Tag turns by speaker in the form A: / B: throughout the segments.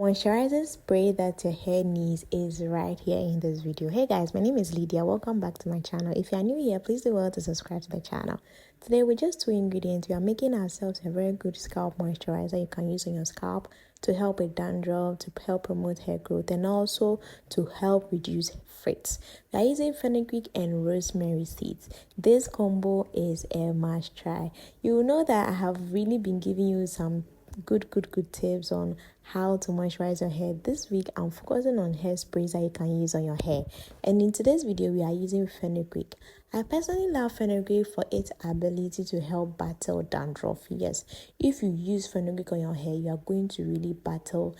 A: moisturizing spray that your hair needs is right here in this video. Hey guys, my name is Lydia. Welcome back to my channel. If you are new here, please do well to subscribe to the channel. Today with just 2 ingredients, we are making ourselves a very good scalp moisturizer you can use on your scalp to help with dandruff, to help promote hair growth, and also to help reduce frizz. We are using fenugreek and rosemary seeds. This combo is a must try. You will know that I have really been giving you some good tips on how to moisturize your hair. This week I'm focusing on hair sprays that you can use on your hair, and in today's video we are using fenugreek. I personally love fenugreek for its ability to help battle dandruff. Yes, if you use fenugreek on your hair, you are going to really battle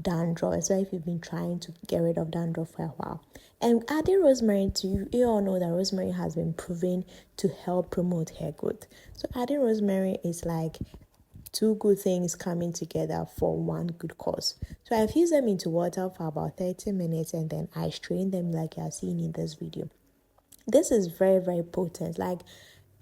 A: dandruff, especially if you've been trying to get rid of dandruff for a while. And adding rosemary to you all know that rosemary has been proven to help promote hair growth. So adding rosemary is like two good things coming together for one good cause. So I've used them into water for about 30 minutes and then I strain them like you are seeing in this video. This is very potent. Like,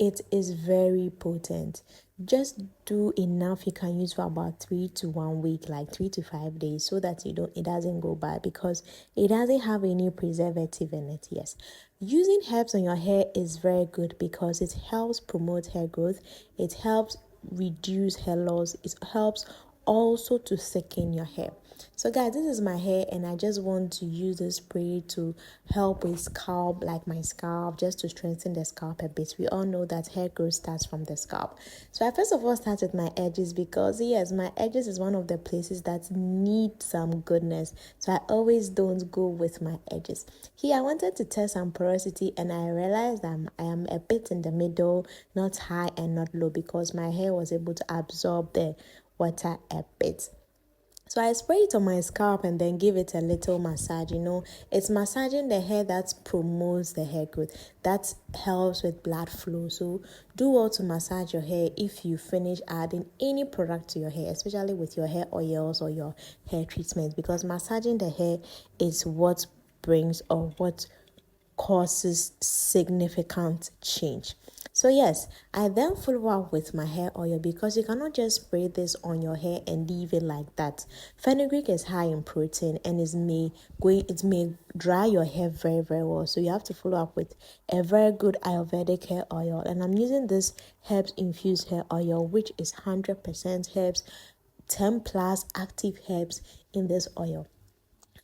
A: it is very potent. Just do enough you can use for about 3 to 1 week, like 3 to 5 days, so that it doesn't go bad, because it doesn't have any preservative in it. Yes, using herbs on your hair is very good because it helps promote hair growth, it helps reduce hair loss, it helps also to thicken your hair. So guys, this is my hair and I just want to use this spray to help with scalp, like my scalp, just to strengthen the scalp a bit. We all know that hair growth starts from the scalp. So I first of all start with my edges, because yes, my edges is one of the places that need some goodness. So I always don't go with my edges. Here I wanted to test some porosity and I realized that I am a bit in the middle, not high and not low, because my hair was able to absorb the water a bit. So I spray it on my scalp and then give it a little massage. It's massaging the hair that promotes the hair growth, that helps with blood flow. So do well to massage your hair if you finish adding any product to your hair, especially with your hair oils or your hair treatments, because massaging the hair is what brings or what causes significant change. So yes, I then follow up with my hair oil, because you cannot just spray this on your hair and leave it like that. Fenugreek is high in protein and it may dry your hair very well. So you have to follow up with a very good Ayurvedic hair oil, and I'm using this herbs infused hair oil, which is 100% herbs, 10 plus active herbs in this oil.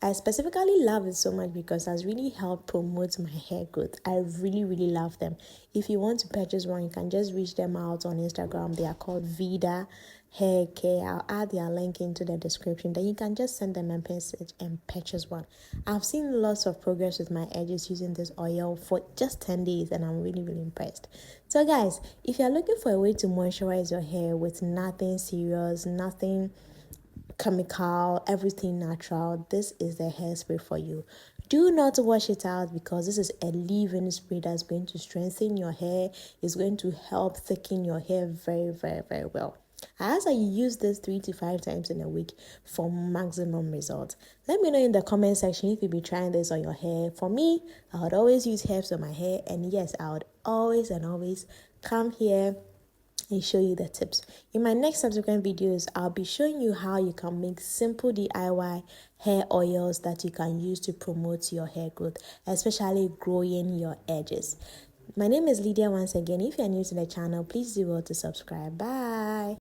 A: I specifically love it so much because it has really helped promote my hair growth. I really love them. If you want to purchase one, you can just reach them out on Instagram. They are called Vida Hair Care. I'll add their link into the description. Then you can just send them a message and purchase one. I've seen lots of progress with my edges using this oil for just 10 days and I'm really impressed. So guys, if you're looking for a way to moisturize your hair with nothing serious, nothing chemical, everything natural, this is the hairspray for you. Do not wash it out, because this is a leave-in spray that's going to strengthen your hair. It's going to help thicken your hair very well. I ask that you use this 3 to 5 times in a week for maximum results. Let me know in the comment section if you'll be trying this on your hair. For me, I would always use herbs on my hair, and yes, I would always come here and show you the tips. In my next subsequent videos, I'll be showing you how you can make simple DIY hair oils that you can use to promote your hair growth, especially growing your edges. My name is Lydia once again. If you're new to the channel, please do well to subscribe. Bye.